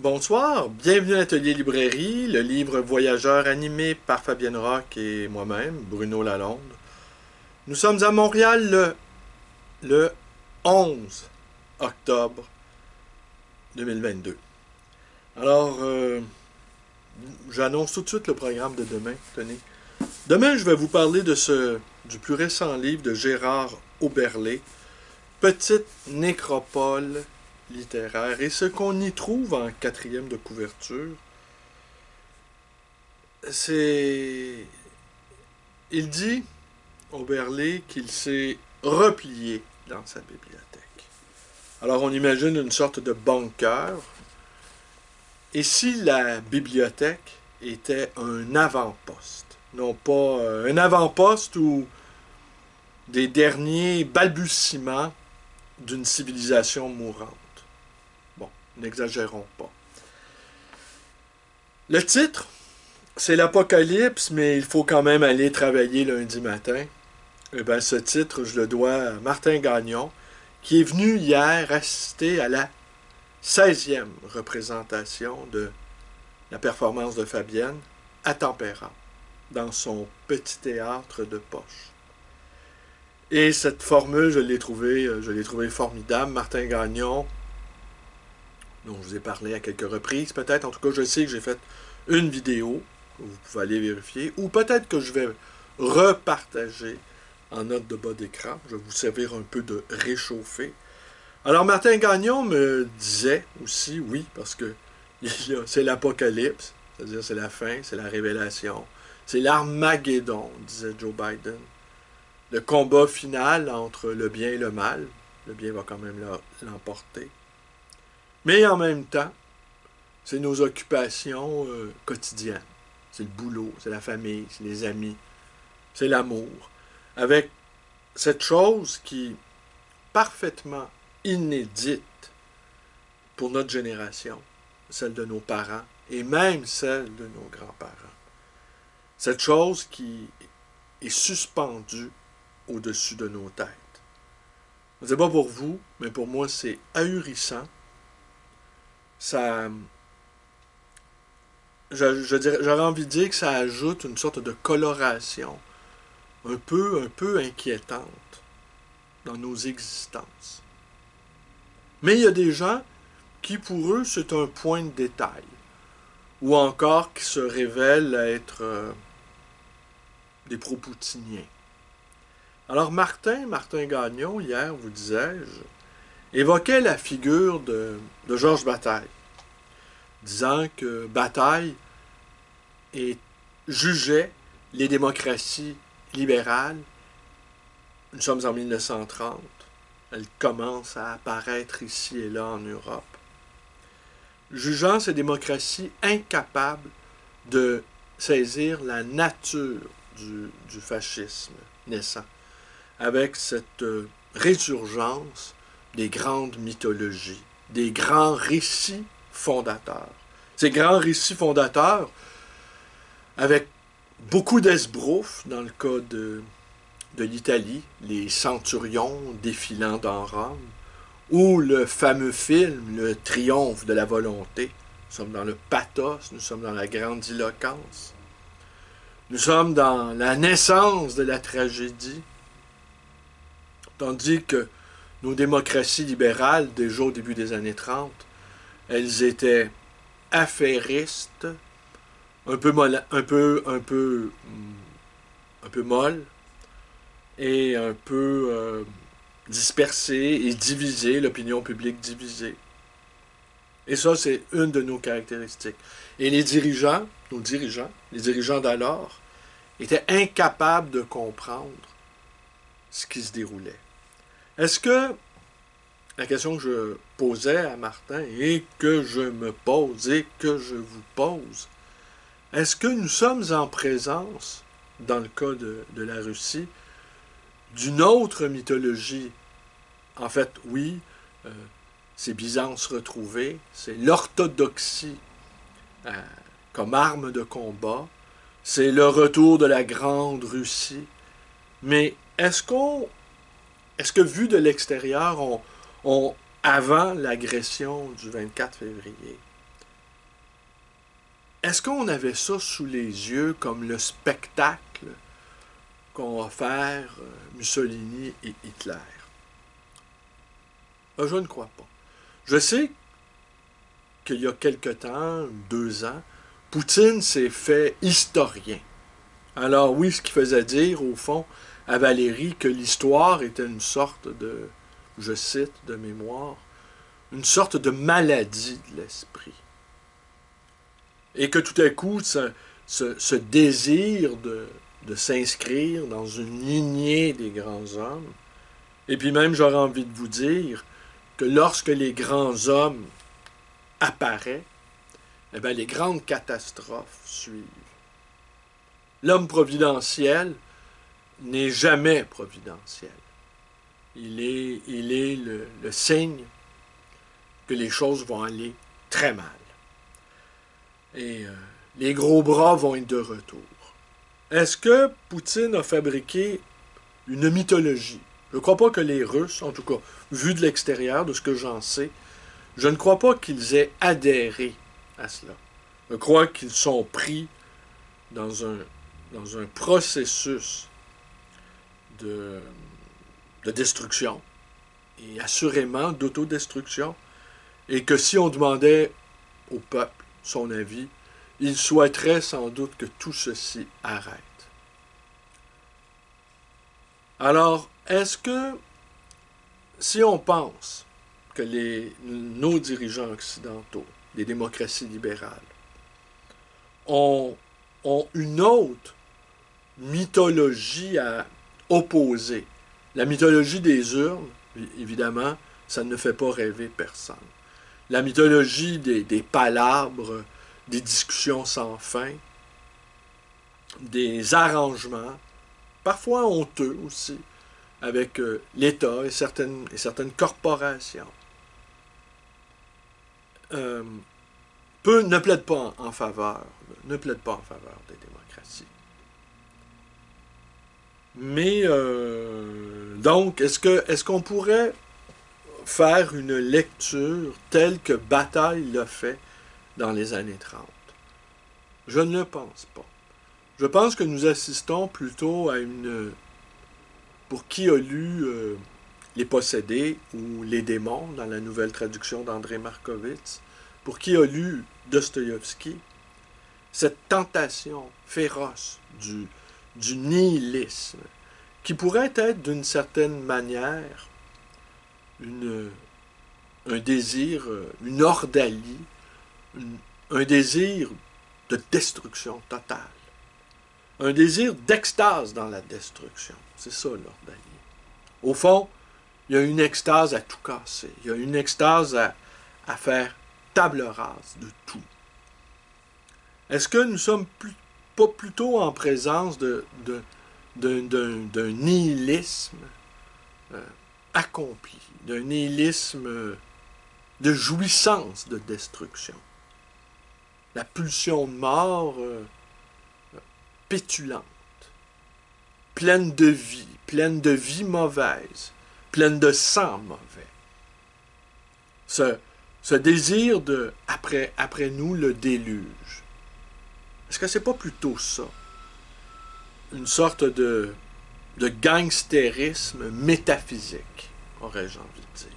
Bonsoir, bienvenue à l'Atelier Librairie, le livre voyageur animé par Fabienne Roch et moi-même, Bruno Lalonde. Nous sommes à Montréal le 11 octobre 2022. Alors, j'annonce tout de suite le programme de demain. Tenez. Demain, je vais vous parler du plus récent livre de Gérard Oberlé, Petite nécropole littéraire. Et ce qu'on y trouve en quatrième de couverture, c'est... Il dit, Oberlé, qu'il s'est replié dans sa bibliothèque. Alors on imagine une sorte de bunker. Et si la bibliothèque était un avant-poste, non pas un avant-poste ou des derniers balbutiements d'une civilisation mourante. Bon, n'exagérons pas. Le titre, c'est l'Apocalypse, mais il faut quand même aller travailler lundi matin. Eh bien, ce titre, je le dois à Martin Gagnon, qui est venu hier assister à la 16e représentation de la performance de Fabienne à Tempéra, dans son petit théâtre de poche. Et cette formule, je l'ai trouvée formidable. Martin Gagnon, dont je vous ai parlé à quelques reprises, peut-être. En tout cas, je sais que j'ai fait une vidéo, vous pouvez aller vérifier, ou peut-être que je vais repartager en note de bas d'écran. Je vais vous servir un peu de réchauffer. Alors, Martin Gagnon me disait aussi, oui, parce que c'est l'Apocalypse, c'est-à-dire c'est la fin, c'est la révélation, c'est l'Armageddon, disait Joe Biden. Le combat final entre le bien et le mal. Le bien va quand même l'emporter. Mais en même temps, c'est nos occupations quotidiennes. C'est le boulot, c'est la famille, c'est les amis, c'est l'amour. Avec cette chose qui est parfaitement inédite pour notre génération, celle de nos parents et même celle de nos grands-parents. Cette chose qui est suspendue au-dessus de nos têtes. Je ne sais pas pour vous, mais pour moi, c'est ahurissant. Ça... J'aurais envie de dire que ça ajoute une sorte de coloration un peu inquiétante dans nos existences. Mais il y a des gens qui, pour eux, c'est un point de détail, ou encore qui se révèlent être des pro-poutiniens. Alors Martin Gagnon, hier, vous disais-je, évoquait la figure de Georges Bataille, disant que Bataille jugeait les démocraties libérales. Nous sommes en 1930, elles commencent à apparaître ici et là en Europe, jugeant ces démocraties incapables de saisir la nature du fascisme naissant, avec cette résurgence des grandes mythologies, des grands récits fondateurs. Ces grands récits fondateurs, avec beaucoup d'esbroufs, dans le cas de l'Italie, les centurions défilant dans Rome, ou le fameux film, le triomphe de la volonté. Nous sommes dans le pathos, nous sommes dans la grandiloquence. Nous sommes dans la naissance de la tragédie. Tandis que nos démocraties libérales, déjà au début des années 30, elles étaient affairistes, un peu molles et un peu dispersées et divisées, l'opinion publique divisée. Et ça, c'est une de nos caractéristiques. Et les dirigeants d'alors, étaient incapables de comprendre ce qui se déroulait. Est-ce que, la question que je posais à Martin et que je me pose et que je vous pose, est-ce que nous sommes en présence, dans le cas de la Russie, d'une autre mythologie? En fait, oui, c'est Byzance retrouvée, c'est l'orthodoxie comme arme de combat, c'est le retour de la Grande Russie. Mais est-ce que vu de l'extérieur, avant l'agression du 24 février, est-ce qu'on avait ça sous les yeux comme le spectacle qu'ont offert Mussolini et Hitler? Je ne crois pas. Je sais qu'il y a quelque temps, 2 ans, Poutine s'est fait historien. Alors oui, ce qui faisait dire, au fond, à Valérie que l'histoire était une sorte de, je cite de mémoire, une sorte de maladie de l'esprit. Et que tout à coup, ce désir de s'inscrire dans une lignée des grands hommes, et puis même j'aurais envie de vous dire que lorsque les grands hommes apparaissent, eh bien, les grandes catastrophes suivent. L'homme providentiel n'est jamais providentiel. Il est le signe que les choses vont aller très mal. Et les gros bras vont être de retour. Est-ce que Poutine a fabriqué une mythologie? Je ne crois pas que les Russes, en tout cas, vu de l'extérieur, de ce que j'en sais, je ne crois pas qu'ils aient adhéré à cela. Je crois qu'ils sont pris dans un processus de destruction, et assurément d'autodestruction, et que si on demandait au peuple son avis, il souhaiterait sans doute que tout ceci arrête. Alors, est-ce que, si on pense que nos dirigeants occidentaux, les démocraties libérales, ont une autre mythologie à opposer, la mythologie des urnes, évidemment, ça ne fait pas rêver personne. La mythologie des palabres, des discussions sans fin, des arrangements, parfois honteux aussi, avec l'État et certaines corporations, ne plaident pas en faveur des démocraties. Mais donc, est-ce qu'on pourrait faire une lecture telle que Bataille l'a fait dans les années 30? Je ne le pense pas. Je pense que nous assistons plutôt à une... Pour qui a lu Les Possédés ou Les démons, dans la nouvelle traduction d'André Markovitz, pour qui a lu Dostoïevski, cette tentation féroce du nihilisme, qui pourrait être d'une certaine manière un désir, une ordalie, un désir de destruction totale, un désir d'extase dans la destruction. C'est ça l'ordalie. Au fond, il y a une extase à tout casser, il y a une extase à faire table rase de tout. Est-ce que nous sommes pas plutôt en présence d'un nihilisme accompli, d'un nihilisme de jouissance de destruction? La pulsion de mort pétulante, pleine de vie mauvaise, pleine de sang mauvais. Ce désir de après nous le déluge. Est-ce que c'est pas plutôt ça? Une sorte de gangstérisme métaphysique, aurais-je envie de dire.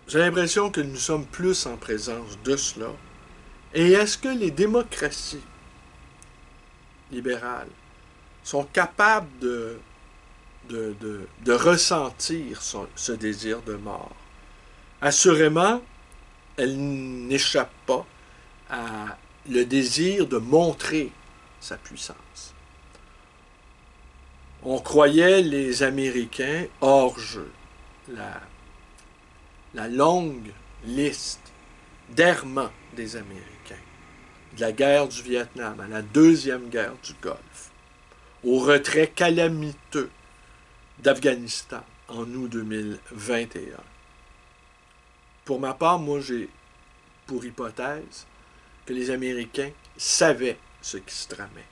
J'ai l'impression que nous sommes plus en présence de cela. Et est-ce que les démocraties libérales sont capables de ressentir ce désir de mort? Assurément, elles n'échappent pas à le désir de montrer sa puissance. On croyait les Américains hors jeu. La longue liste d'errements des Américains, de la guerre du Vietnam à la deuxième guerre du Golfe, au retrait calamiteux d'Afghanistan en août 2021. Pour ma part, moi, j'ai pour hypothèse que les Américains savaient ce qui se tramait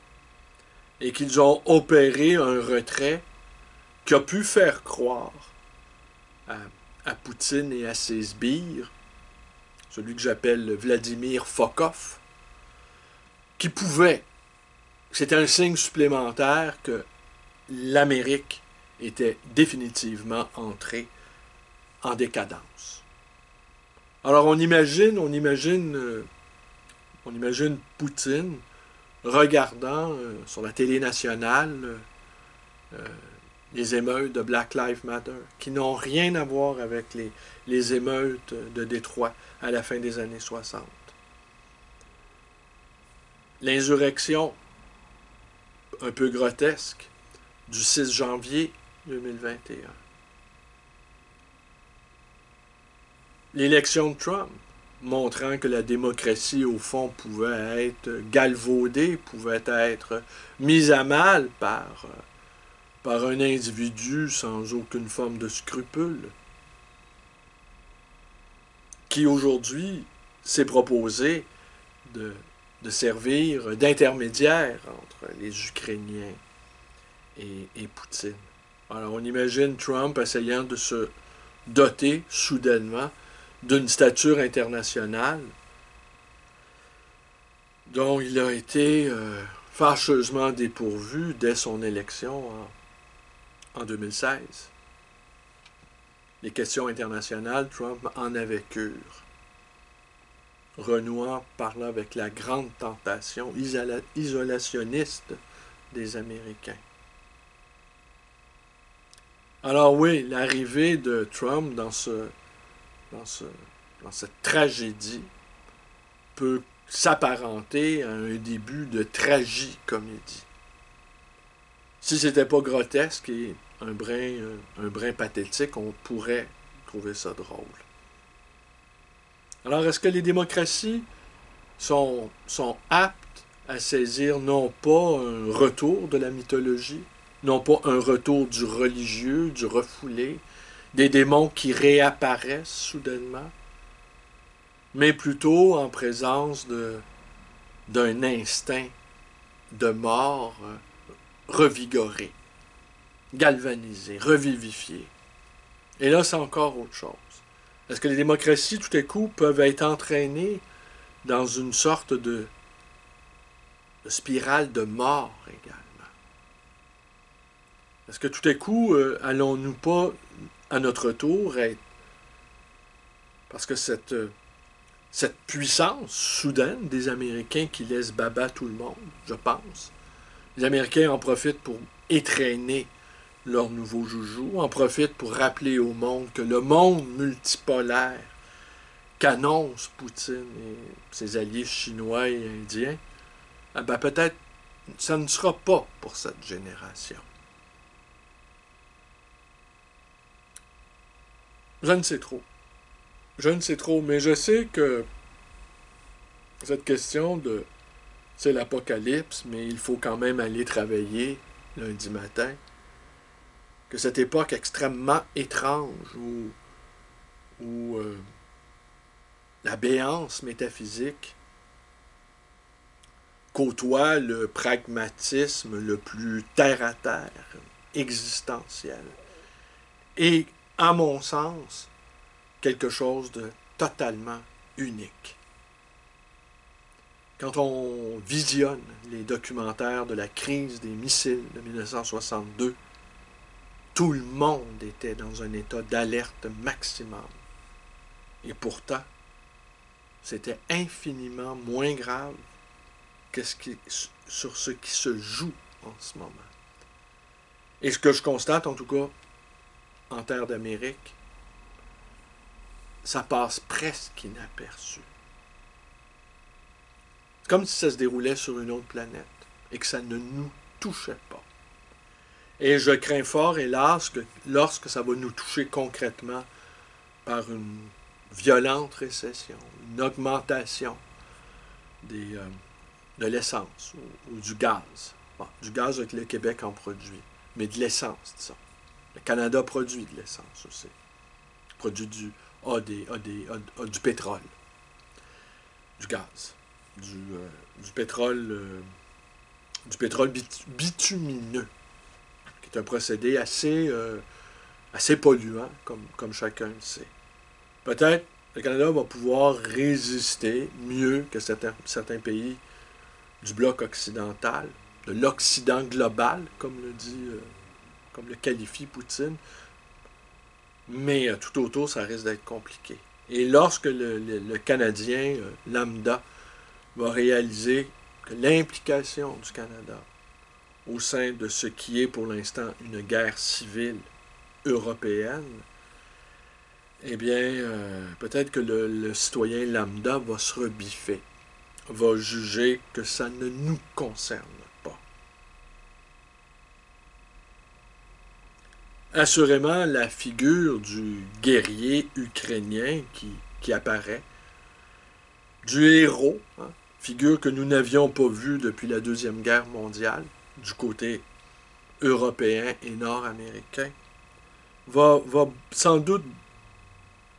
et qu'ils ont opéré un retrait qui a pu faire croire à Poutine et à ses sbires celui que j'appelle Vladimir Fokov, c'était un signe supplémentaire que l'Amérique était définitivement entrée en décadence. Alors on imagine Poutine regardant sur la télé nationale les émeutes de Black Lives Matter, qui n'ont rien à voir avec les émeutes de Détroit à la fin des années 60. L'insurrection un peu grotesque du 6 janvier 2021. L'élection de Trump, montrant que la démocratie, au fond, pouvait être galvaudée, pouvait être mise à mal par un individu sans aucune forme de scrupule, qui aujourd'hui s'est proposé de servir d'intermédiaire entre les Ukrainiens et Poutine. Alors on imagine Trump essayant de se doter soudainement d'une stature internationale dont il a été fâcheusement dépourvu dès son élection en 2016. Les questions internationales, Trump en avait cure, renouant par là avec la grande tentation isolationniste des Américains. Alors oui, l'arrivée de Trump dans cette tragédie peut s'apparenter à un début de tragicomédie. Si c'était pas grotesque et un brin pathétique, on pourrait trouver ça drôle. Alors, est-ce que les démocraties sont aptes à saisir non pas un retour de la mythologie, non pas un retour du religieux, du refoulé, des démons qui réapparaissent soudainement, mais plutôt en présence d'un instinct de mort revigoré, galvanisé, revivifié. Et là, c'est encore autre chose. Est-ce que les démocraties, tout à coup, peuvent être entraînées dans une sorte de spirale de mort également? Est-ce que tout à coup, allons-nous pas, à notre tour, être... Parce que cette puissance soudaine des Américains qui laissent baba tout le monde, je pense, les Américains en profitent pour étreiner leur nouveau joujou, en profitent pour rappeler au monde que le monde multipolaire qu'annonce Poutine et ses alliés chinois et indiens, peut-être ça ne sera pas pour cette génération. Je ne sais trop. Je ne sais trop, mais je sais que cette question de c'est l'apocalypse, mais il faut quand même aller travailler lundi matin, que cette époque extrêmement étrange où la béance métaphysique côtoie le pragmatisme le plus terre-à-terre, existentiel, et, à mon sens, quelque chose de totalement unique. Quand on visionne les documentaires de la crise des missiles de 1962, tout le monde était dans un état d'alerte maximum. Et pourtant, c'était infiniment moins grave que sur ce qui se joue en ce moment. Et ce que je constate, en tout cas, en terre d'Amérique, ça passe presque inaperçu. C'est comme si ça se déroulait sur une autre planète et que ça ne nous touchait pas. Et je crains fort, hélas, que lorsque ça va nous toucher concrètement par une violente récession, une augmentation de l'essence ou du gaz. Bon, du gaz que le Québec en produit, mais de l'essence, disons. Le Canada produit de l'essence aussi. Il produit du pétrole, du gaz, du pétrole bitumineux, qui est un procédé assez polluant, comme chacun le sait. Peut-être le Canada va pouvoir résister mieux que certains pays du bloc occidental, de l'Occident global, comme comme le qualifie Poutine. Mais tout autour, ça risque d'être compliqué. Et lorsque le Canadien lambda va réaliser que l'implication du Canada au sein de ce qui est pour l'instant une guerre civile européenne, eh bien, peut-être que le citoyen lambda va se rebiffer, va juger que ça ne nous concerne pas. Assurément, la figure du guerrier ukrainien qui apparaît, du héros, hein, figure que nous n'avions pas vue depuis la Deuxième Guerre mondiale, du côté européen et nord-américain, va sans doute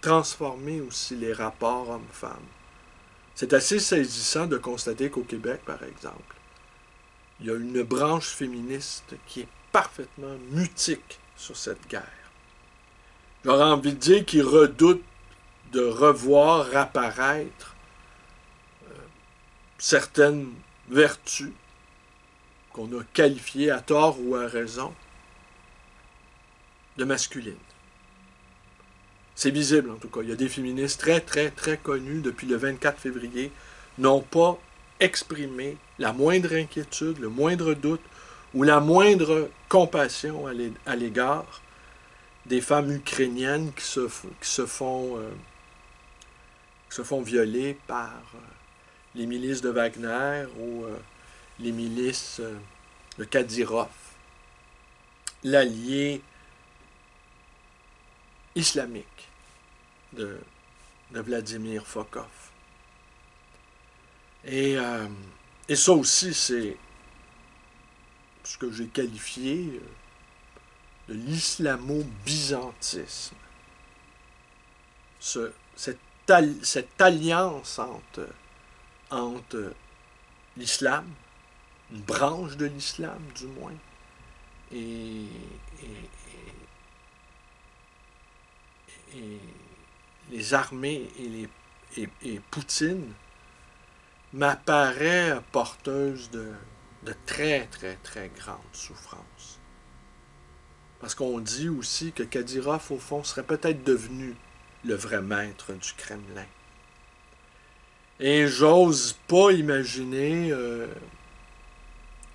transformer aussi les rapports hommes-femmes. C'est assez saisissant de constater qu'au Québec, par exemple, il y a une branche féministe qui est parfaitement mutique sur cette guerre. J'aurais envie de dire qu'ils redoutent de revoir apparaître certaines vertus qu'on a qualifiées à tort ou à raison de masculines. C'est visible en tout cas. Il y a des féministes très, très, très connues depuis le 24 février n'ont pas exprimé la moindre inquiétude, le moindre doute ou la moindre compassion à l'égard des femmes ukrainiennes qui se font violer par les milices de Wagner ou les milices de Kadyrov, l'allié islamique de Vladimir Fokov. Et ça aussi, c'est ce que j'ai qualifié de l'islamo-byzantisme. Cette alliance entre l'islam, une branche de l'islam du moins, et les armées et Poutine m'apparaît porteuse de très, très, très grandes souffrances. Parce qu'on dit aussi que Kadyrov, au fond, serait peut-être devenu le vrai maître du Kremlin. Et j'ose pas imaginer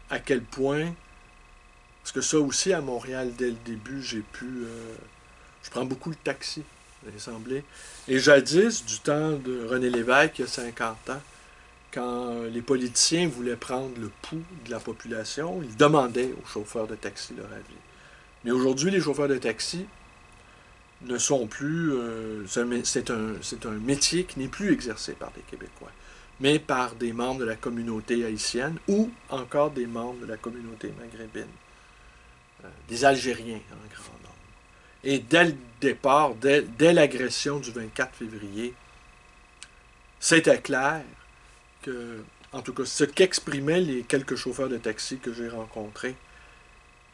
à quel point, parce que ça aussi, à Montréal, dès le début, je prends beaucoup le taxi, vous avez semblé. Et jadis, du temps de René Lévesque, il y a 50 ans, quand les politiciens voulaient prendre le pouls de la population, ils demandaient aux chauffeurs de taxi leur avis. Mais aujourd'hui, les chauffeurs de taxi ne sont plus... c'est un métier qui n'est plus exercé par des Québécois, mais par des membres de la communauté haïtienne ou encore des membres de la communauté maghrébine. Des Algériens en grand nombre. Et dès le départ, dès l'agression du 24 février, c'était clair que, en tout cas, ce qu'exprimaient les quelques chauffeurs de taxi que j'ai rencontrés,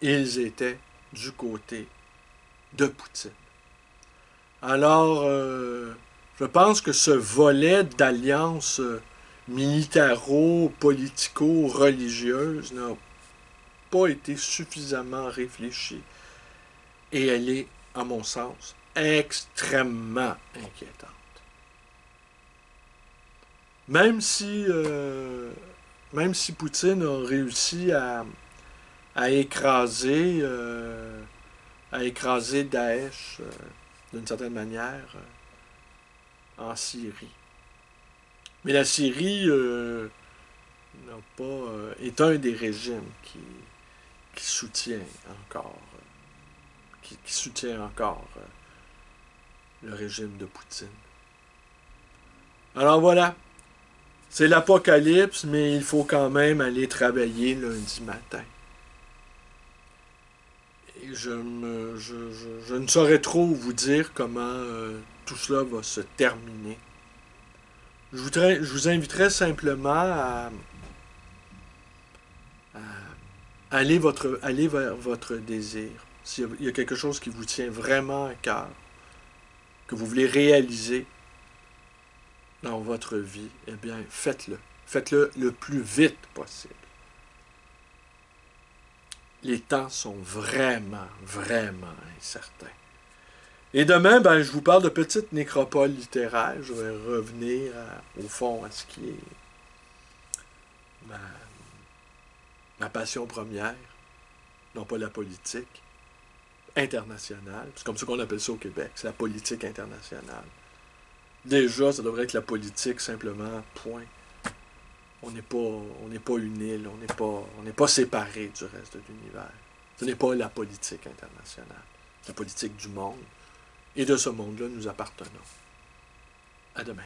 ils étaient du côté de Poutine. Alors, je pense que ce volet d'alliance militaro-politico-religieuse n'a pas été suffisamment réfléchie. Et elle est, à mon sens, extrêmement inquiétante. Même si Poutine a réussi à écraser Daesh d'une certaine manière en Syrie. Mais la Syrie est un des régimes qui soutient encore le régime de Poutine. Alors voilà, c'est l'apocalypse, mais il faut quand même aller travailler lundi matin. Et je ne saurais trop vous dire comment tout cela va se terminer. Je vous inviterais simplement à aller vers votre désir. S'il y a quelque chose qui vous tient vraiment à cœur, que vous voulez réaliser, dans votre vie, eh bien, faites-le. Faites-le le plus vite possible. Les temps sont vraiment, vraiment incertains. Et demain, ben, je vous parle de petites nécropoles littéraires. Je vais revenir, au fond, à ce qui est ma passion première, non pas la politique internationale. C'est comme ça qu'on appelle ça au Québec, c'est la politique internationale. Déjà, ça devrait être la politique simplement, point. On n'est pas une île, on n'est pas séparé du reste de l'univers. Ce n'est pas la politique internationale, c'est la politique du monde. Et de ce monde-là, nous appartenons. À demain.